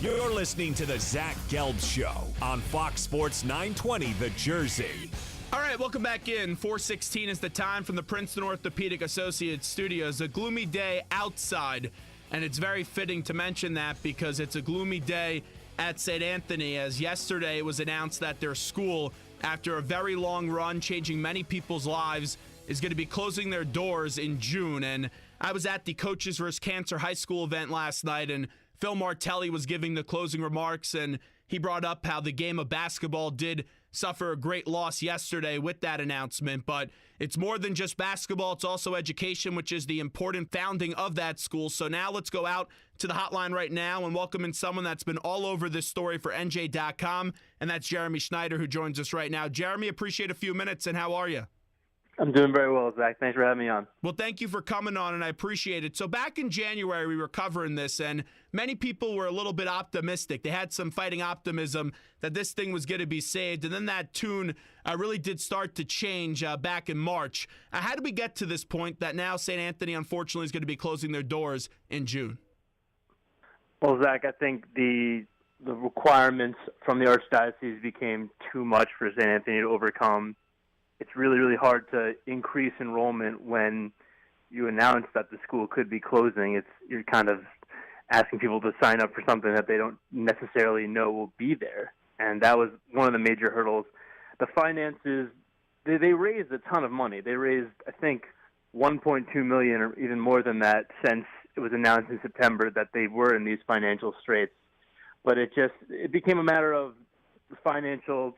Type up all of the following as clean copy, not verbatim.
You're listening to the Zach Gelb Show on Fox Sports 920 The Jersey. All right, welcome back in. 4:16 is the time from the Princeton Orthopedic Associates studios. A gloomy day outside, and it's very fitting to mention that because it's a gloomy day at St. Anthony, as yesterday it was announced that their school, after a very long run, changing many people's lives, is going to be closing their doors in June. And I was at the Coaches vs. Cancer High School event last night, and Phil Martelli was giving the closing remarks, and he brought up how the game of basketball did suffer a great loss yesterday with that announcement. But it's more than just basketball. It's also education, which is the important founding of that school. So now let's go out to the hotline right now and welcome in someone that's been all over this story for NJ.com, and that's Jeremy Schneider, who joins us right now. Jeremy, appreciate a few minutes, and how are you? I'm doing very well, Zach. Thanks for having me on. Well, thank you for coming on, and I appreciate it. So back in January, we were covering this, and many people were a little bit optimistic. They had some fighting optimism that this thing was going to be saved, and then that tune really did start to change back in March. How did we get to this point that now St. Anthony, unfortunately, is going to be closing their doors in June? Well, Zach, I think the requirements from the Archdiocese became too much for St. Anthony to overcome. It's really, really hard to increase enrollment when you announce that the school could be closing. You're kind of asking people to sign up for something that they don't necessarily know will be there. And that was one of the major hurdles. The finances, they raised a ton of money. They raised, I think, $1.2 million or even more than that since it was announced in September that they were in these financial straits. But it became a matter of financial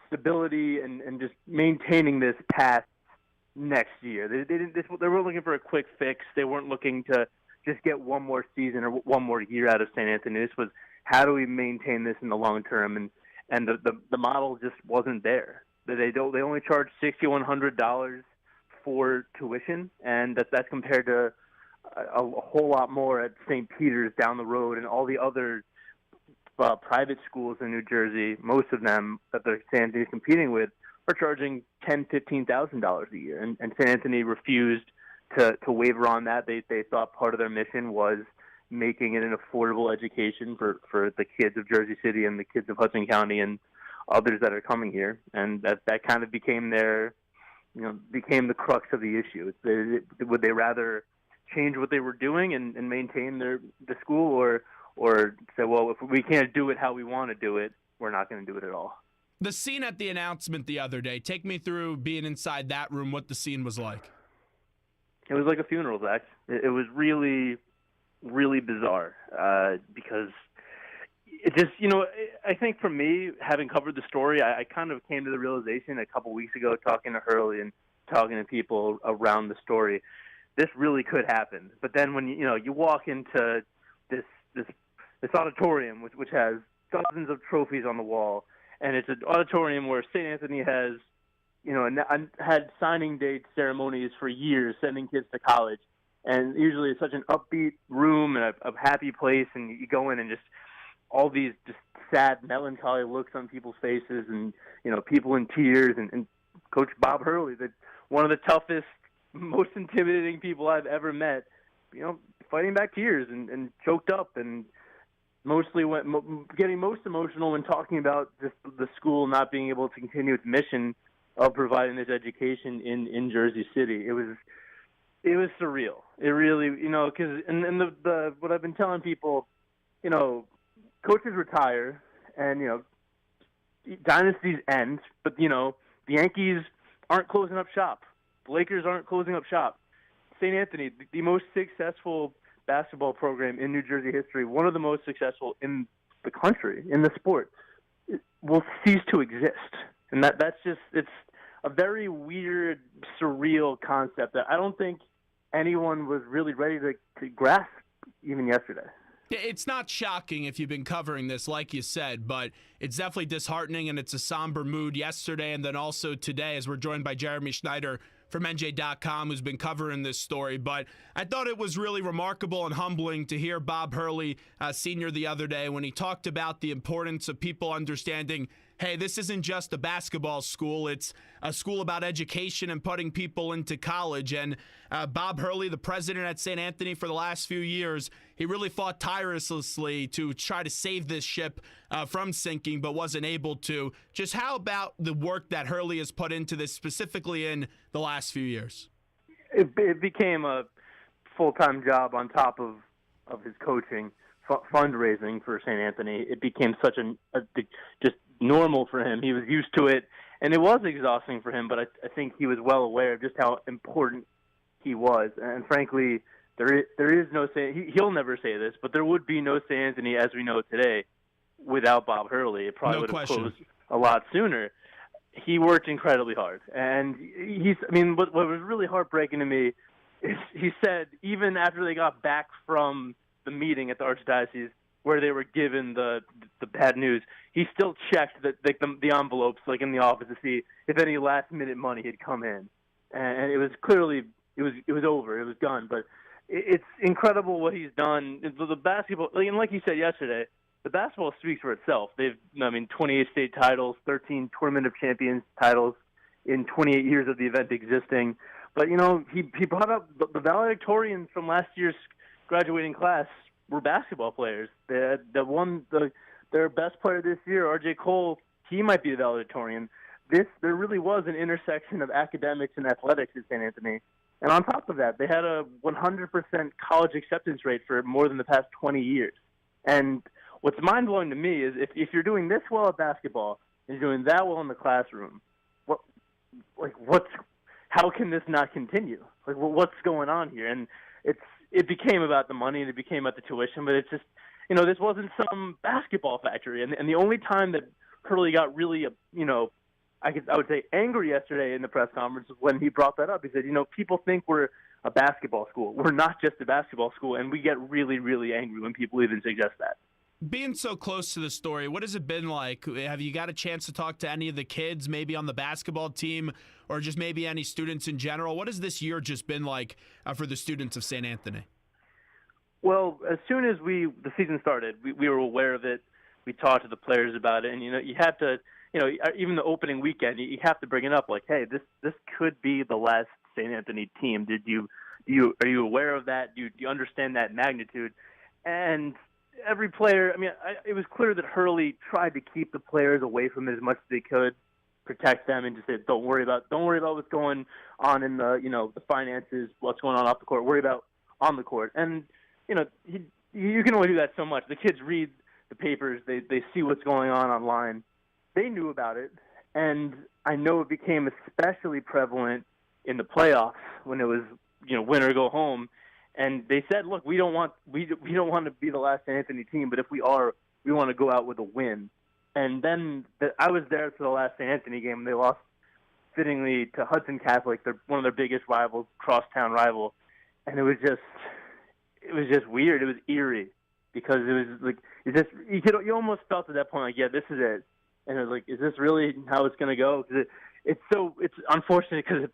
stability and just maintaining this past next year. They were looking for a quick fix. They weren't looking to just get one more season or one more year out of St. Anthony. This was, how do we maintain this in the long term? And the model just wasn't there. They only charge $6,100 for tuition, and that's compared to a whole lot more at St. Peter's down the road and all the other private schools in New Jersey. Most of them that the St. Anthony is competing with are charging $10,000, $15,000 a year, and St. Anthony refused to waver on that. They thought part of their mission was making it an affordable education for the kids of Jersey City and the kids of Hudson County and others that are coming here, and that kind of became became the crux of the issue. Would they rather change what they were doing and maintain the school, or say, well, if we can't do it how we want to do it, we're not going to do it at all? The scene at the announcement the other day, take me through being inside that room, what the scene was like. It was like a funeral, Zach. It was really, really bizarre because it just, I think for me, having covered the story, I kind of came to the realization a couple weeks ago talking to Hurley and talking to people around the story, this really could happen. But then when you walk into this auditorium, which has dozens of trophies on the wall, and it's an auditorium where St. Anthony has, had signing day ceremonies for years, sending kids to college, and usually it's such an upbeat room and a happy place, and you go in and just all these just sad, melancholy looks on people's faces, and people in tears, and Coach Bob Hurley, one of the toughest, most intimidating people I've ever met, fighting back tears and choked up, and mostly getting most emotional when talking about the school not being able to continue its mission of providing this education in Jersey City. It was surreal. It really, because the what I've been telling people, coaches retire and dynasties end, but the Yankees aren't closing up shop. The Lakers aren't closing up shop. St. Anthony, the most successful basketball program in New Jersey history, one of the most successful in the country, in the sport, will cease to exist. And that's just, it's a very weird, surreal concept that I don't think anyone was really ready to grasp even yesterday. It's not shocking if you've been covering this, like you said, but it's definitely disheartening, and it's a somber mood yesterday and then also today, as we're joined by Jeremy Schneider from NJ.com, who's been covering this story. But I thought it was really remarkable and humbling to hear Bob Hurley Sr. the other day when he talked about the importance of people understanding hey, this isn't just a basketball school. It's a school about education and putting people into college. And Bob Hurley, the president at St. Anthony for the last few years, he really fought tirelessly to try to save this ship from sinking, but wasn't able to. Just how about the work that Hurley has put into this specifically in the last few years? It became a full-time job on top of his coaching, fundraising for St. Anthony. It became such just normal for him. He was used to it, and it was exhausting for him, but I think he was well aware of just how important he was. And frankly, there is no he'll never say this, but there would be no St. Anthony as we know it without Bob Hurley. It probably would have closed a lot sooner. He worked incredibly hard, and what was really heartbreaking to me is he said even after they got back from the meeting at the Archdiocese where they were given the bad news, he still checked the envelopes in the office to see if any last minute money had come in, and it was clearly it was over, it was done. But it's incredible what he's done. The basketball, and like you said yesterday, the basketball speaks for itself. 28 state titles, 13 Tournament of Champions titles in 28 years of the event existing. But, he brought up the valedictorians from last year's graduating class were basketball players. Their best player this year, R.J. Cole, he might be the valedictorian. There really was an intersection of academics and athletics at St. Anthony. And on top of that, they had a 100% college acceptance rate for more than the past 20 years. And what's mind-blowing to me is if you're doing this well at basketball and you're doing that well in the classroom, how can this not continue? What's going on here? And it became about the money and it became about the tuition, but it's just, this wasn't some basketball factory. And the only time that Hurley got really, I would say angry yesterday in the press conference when he brought that up. He said, people think we're a basketball school. We're not just a basketball school, and we get really, really angry when people even suggest that. Being so close to the story, what has it been like? Have you got a chance to talk to any of the kids, maybe on the basketball team, or just maybe any students in general? What has this year just been like for the students of St. Anthony? Well, as soon as the season started, we were aware of it. We talked to the players about it, and you have to, even the opening weekend, you have to bring it up. Hey, this could be the last St. Anthony team. Are you aware of that? Do you understand that magnitude? And every player, it was clear that Hurley tried to keep the players away from it as much as they could, protect them, and just say, don't worry about what's going on in the finances, what's going on off the court. Worry about on the court. And you can only do that so much. The kids read the papers, they see what's going on online. They knew about it, and I know it became especially prevalent in the playoffs when it was win or go home. And they said, look, we don't want to be the last Anthony team, but if we are, we want to go out with a win. And then I was there for the last Anthony game, and they lost fittingly to Hudson Catholic. They're one of their biggest rivals, crosstown rival. And it was just weird. It was eerie because it was you almost felt at that point yeah, this is it. And it was is this really how it's going to go? Because it's unfortunate because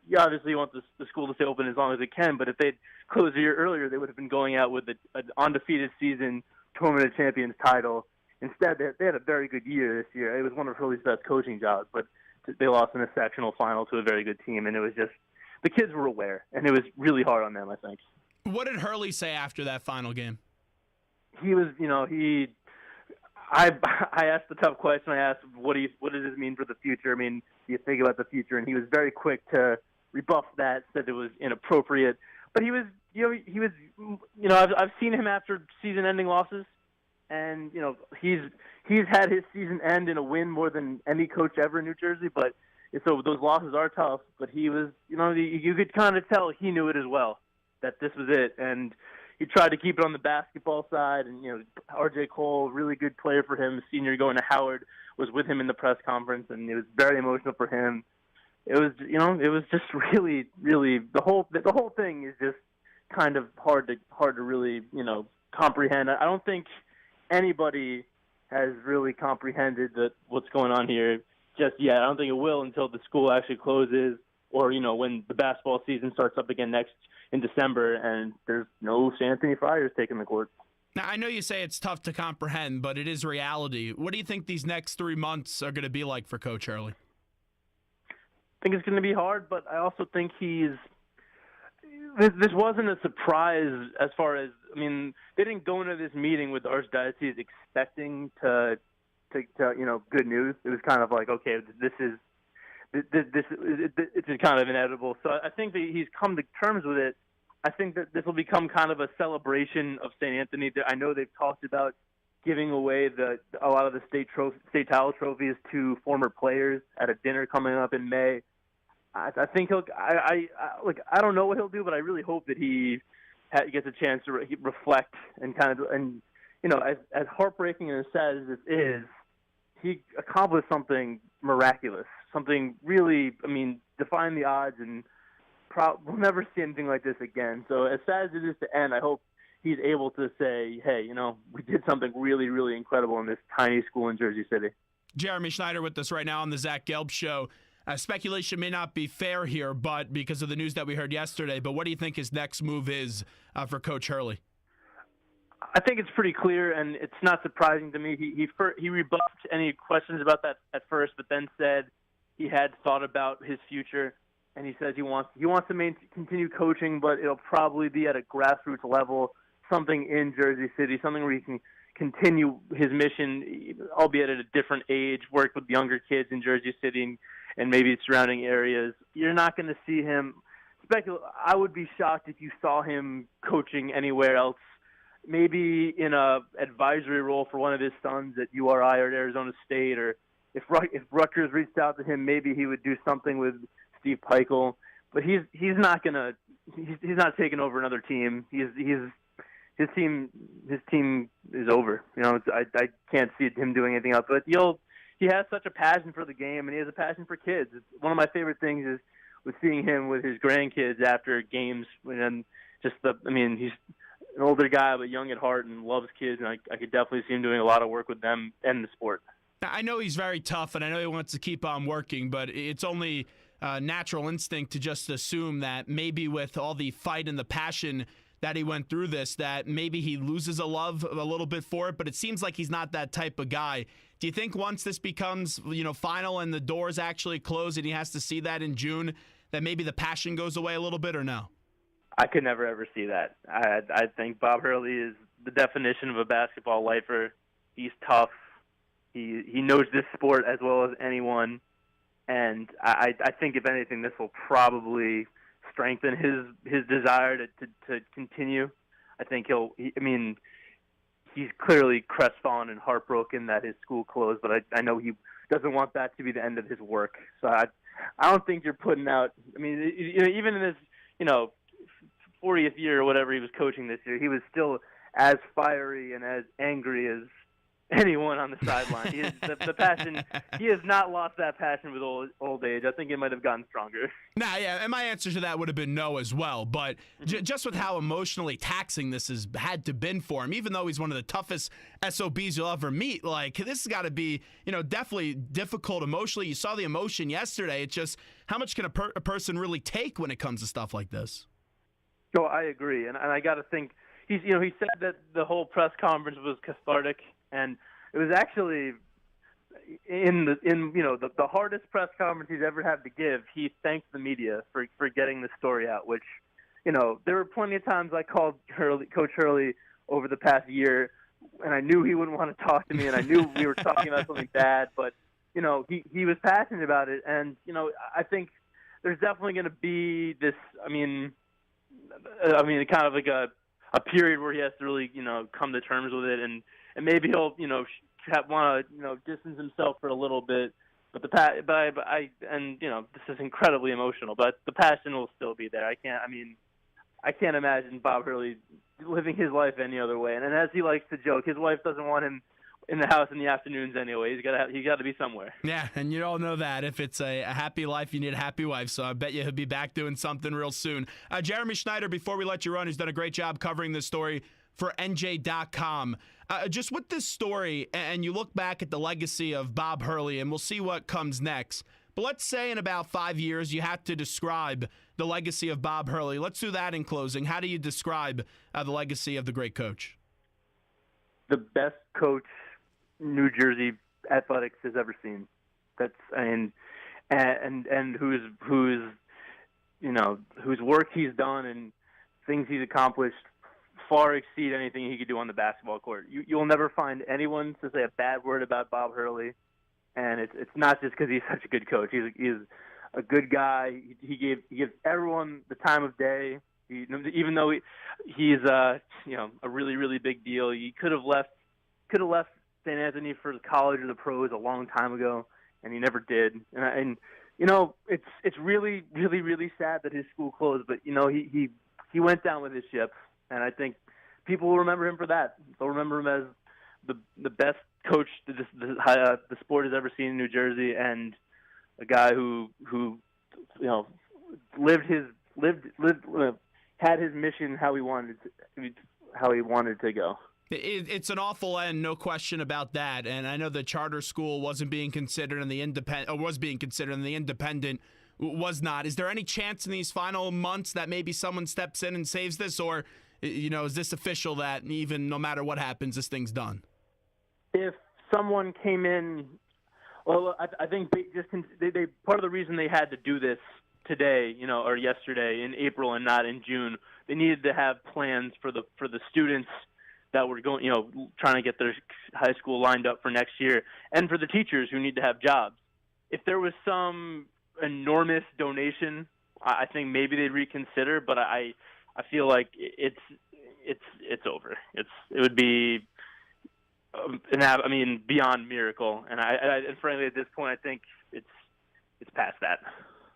you obviously want the school to stay open as long as it can, but if they'd closed a year earlier, they would have been going out with an undefeated season, Tournament of Champions title. Instead, they had a very good year this year. It was one of Hurley's best coaching jobs, but they lost in a sectional final to a very good team, and it was just the kids were aware, and it was really hard on them, I think. What did Hurley say after that final game? He was, I asked the tough question. I asked, what does this mean for the future? Do you think about the future? And he was very quick to rebuff that, said it was inappropriate. But he was, I've seen him after season-ending losses, and he's had his season end in a win more than any coach ever in New Jersey. But so those losses are tough. But he was, you could kind of tell he knew it as well, that this was it, and he tried to keep it on the basketball side, and R.J. Cole, really good player for him, senior going to Howard, was with him in the press conference, and it was very emotional for him. It was, it was just really, really the whole thing is just kind of hard to really, comprehend. I don't think anybody has really comprehended what's going on here just yet. I don't think it will until the school actually closes, or when the basketball season starts up again in December, and there's no St. Anthony Friars taking the court. Now, I know you say it's tough to comprehend, but it is reality. What do you think these next 3 months are going to be like for Coach Hurley? I think it's going to be hard, but I also think this wasn't a surprise as far as, I mean, they didn't go into this meeting with the Archdiocese expecting to good news. It was kind of like, okay, it's kind of inevitable. So I think that he's come to terms with it. I think that this will become kind of a celebration of St. Anthony. I know they've talked about giving away a lot of the state title trophies to former players at a dinner coming up in May. I think I don't know what he'll do, but I really hope that he gets a chance to reflect and as heartbreaking as sad as this is, he accomplished something miraculous, something really, defying the odds, and we'll never see anything like this again. So as sad as it is to end, I hope he's able to say, hey, we did something really, really incredible in this tiny school in Jersey City. Jeremy Schneider with us right now on the Zach Gelb Show. Speculation may not be fair here, but because of the news that we heard yesterday, but what do you think his next move is for Coach Hurley? I think it's pretty clear, and it's not surprising to me. He rebuffed any questions about that at first, but then said he had thought about his future, and he says he wants to continue coaching, but it'll probably be at a grassroots level, something in Jersey City, something where he can continue his mission, albeit at a different age, work with younger kids in Jersey City and maybe surrounding areas. You're not going to see him. I would be shocked if you saw him coaching anywhere else. Maybe in a advisory role for one of his sons at URI or at Arizona State, or if Rutgers reached out to him, maybe he would do something with Steve Peichel. But he's not taking over another team. His team is over. I can't see him doing anything else. But he has such a passion for the game, and he has a passion for kids. One of my favorite things is with seeing him with his grandkids after games, and he's an older guy but young at heart and loves kids, and I could definitely see him doing a lot of work with them and the sport. I know he's very tough, and I know he wants to keep on working, but it's only natural instinct to just assume that maybe with all the fight and the passion that he went through this, that maybe he loses a love a little bit for it, but it seems like he's not that type of guy. Do you think once this becomes, final and the doors actually close and he has to see that in June, that maybe the passion goes away a little bit, or no? I could never, ever see that. I think Bob Hurley is the definition of a basketball lifer. He's tough. He knows this sport as well as anyone. And I think, if anything, this will probably strengthen his desire to continue. I think he's clearly crestfallen and heartbroken that his school closed, but I know he doesn't want that to be the end of his work. So I don't think you're putting out. Even in this, 40th year or whatever he was coaching this year, he was still as fiery and as angry as anyone on the sideline. The passion, he has not lost that passion with old age. I think it might have gotten stronger. And my answer to that would have been no as well. But just with how emotionally taxing this has had to been for him, even though he's one of the toughest SOBs you'll ever meet, like, this has got to be, definitely difficult emotionally. You saw the emotion yesterday. It's just, how much can a person really take when it comes to stuff like this? No, I agree, and I got to think he said that the whole press conference was cathartic, and it was actually in the hardest press conference he's ever had to give. He thanked the media for getting the story out, which there were plenty of times I called Coach Hurley over the past year, and I knew he wouldn't want to talk to me, and I knew we were talking about something bad, but he was passionate about it, and I think there's definitely going to be this. Kind of like a period where he has to really, come to terms with it, and maybe he'll, want to, distance himself for a little bit. But this is incredibly emotional, but the passion will still be there. I can't imagine Bob Hurley living his life any other way. And as he likes to joke, his wife doesn't want him in the house in the afternoons anyway. He's got to be somewhere. Yeah, and you all know that if it's a happy life, you need a happy wife. So I bet you he'll be back doing something real soon. Jeremy Schneider, before we let you run, who's done a great job covering this story for NJ.com. Just with this story, and you look back at the legacy of Bob Hurley, and we'll see what comes next. But let's say in about 5 years, you have to describe the legacy of Bob Hurley. Let's do that in closing. How do you describe the legacy of the great coach? the best coach New Jersey athletics has ever seen. And whose work he's done and things he's accomplished far exceed anything he could do on the basketball court. You'll never find anyone to say a bad word about Bob Hurley, and it's not just because he's such a good coach. He's a good guy. He gives everyone the time of day. Even though he's a really, really big deal, he could have left St. Anthony for the college or the pros a long time ago, and he never did. And it's really, really, really sad that his school closed. But he went down with his ship, and I think people will remember him for that. They'll remember him as the best coach the sport has ever seen in New Jersey, and a guy who had his mission how he wanted to go. It's an awful end, no question about that. And I know the charter school wasn't being considered, and the independent, or was being considered, and the independent was not. Is there any chance in these final months that maybe someone steps in and saves this, or is this official that even no matter what happens, this thing's done? If someone came in, well, I think they part of the reason they had to do this today, or yesterday in April and not in June, they needed to have plans for the students that were going, trying to get their high school lined up for next year, and for the teachers who need to have jobs. If there was some enormous donation, I think maybe they'd reconsider. But I feel like it's over. It would be, beyond miracle. And and frankly, at this point, I think it's past that.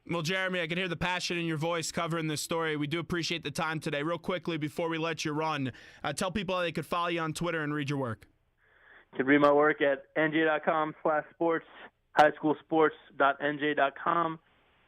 Well, Jeremy, I can hear the passion in your voice covering this story. We do appreciate the time today. Real quickly, before we let you run, tell people how they could follow you on Twitter and read your work. You can read my work at nj.com/sports, highschoolsports.nj.com.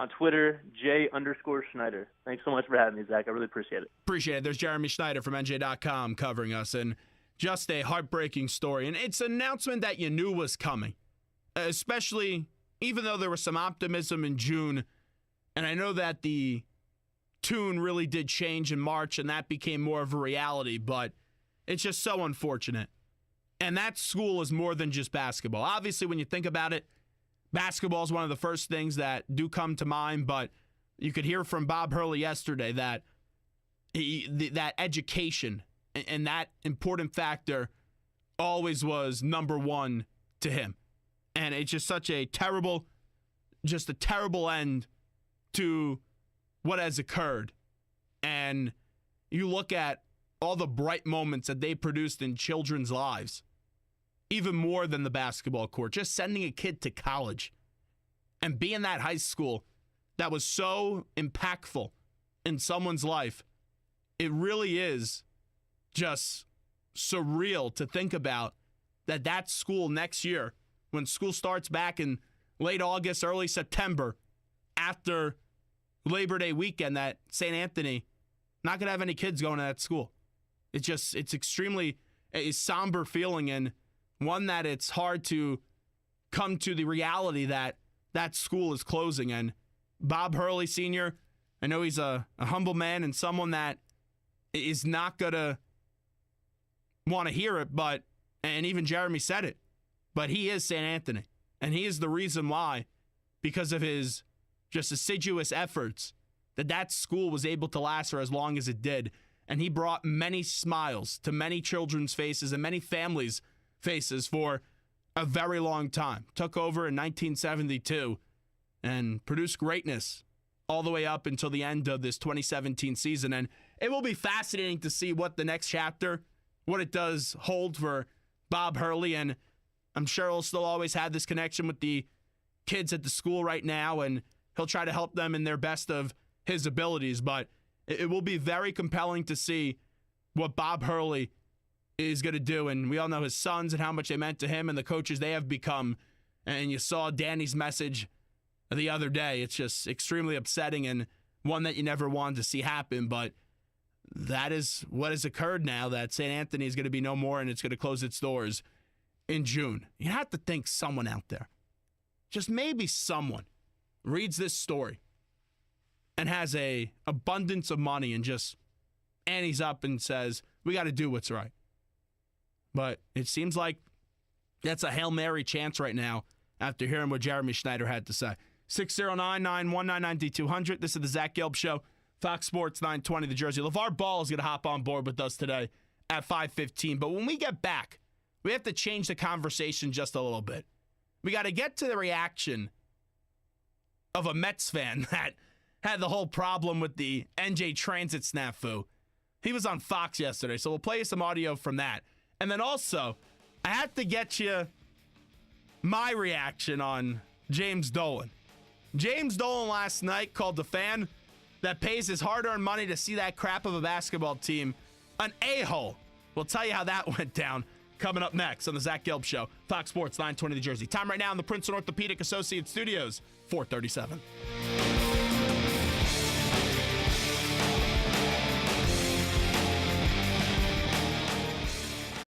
On Twitter, J_Schneider. Thanks so much for having me, Zach. I really appreciate it. Appreciate it. There's Jeremy Schneider from NJ.com covering us, and just a heartbreaking story. And it's an announcement that you knew was coming, especially even though there was some optimism in June. And I know that the tune really did change in March, and that became more of a reality, but it's just so unfortunate. And that school is more than just basketball. Obviously, when you think about it, basketball is one of the first things that do come to mind, but you could hear from Bob Hurley yesterday that that education and that important factor always was number one to him. And it's just such a terrible end to what has occurred. And you look at all the bright moments that they produced in children's lives, even more than the basketball court, just sending a kid to college and being that high school that was so impactful in someone's life. It really is just surreal to think about that school next year, when school starts back in late August, early September, after Labor Day weekend, that St. Anthony not going to have any kids going to that school. It's extremely a somber feeling, and one that it's hard to come to the reality that that school is closing. And Bob Hurley Sr., I know he's a humble man and someone that is not going to want to hear it, and even Jeremy said it, but he is St. Anthony, and he is the reason why, because of his just assiduous efforts, that school was able to last for as long as it did. And he brought many smiles to many children's faces and many families' faces for a very long time. Took over in 1972 and produced greatness all the way up until the end of this 2017 season. And it will be fascinating to see what the next chapter, what it does hold for Bob Hurley. And I'm sure he'll still always have this connection with the kids at the school right now, and he'll try to help them in their best of his abilities. But it will be very compelling to see what Bob Hurley is going to do. And we all know his sons and how much they meant to him and the coaches they have become. And you saw Danny's message the other day. It's just extremely upsetting, and one that you never wanted to see happen. But that is what has occurred now, that St. Anthony is going to be no more, and it's going to close its doors in June. You have to think someone out there, just maybe someone, reads this story and has a abundance of money and just annies up and says, we got to do what's right. But it seems like that's a Hail Mary chance right now after hearing what Jeremy Schneider had to say. 609-919-9200. This is the Zach Gelb Show, Fox Sports 920, the Jersey. LeVar Ball is going to hop on board with us today at 5:15. But when we get back, we have to change the conversation just a little bit. We got to get to the reaction of a Mets fan that had the whole problem with the NJ Transit snafu. He was on Fox yesterday, so we'll play you some audio from that. And then also, I have to get you my reaction on James Dolan. James Dolan last night called the fan that pays his hard-earned money to see that crap of a basketball team an a-hole. We'll tell you how that went down coming up next on the Zach Gelb Show, Fox Sports 920 The Jersey. Time right now in the Princeton Orthopedic Associates Studios, 4:37.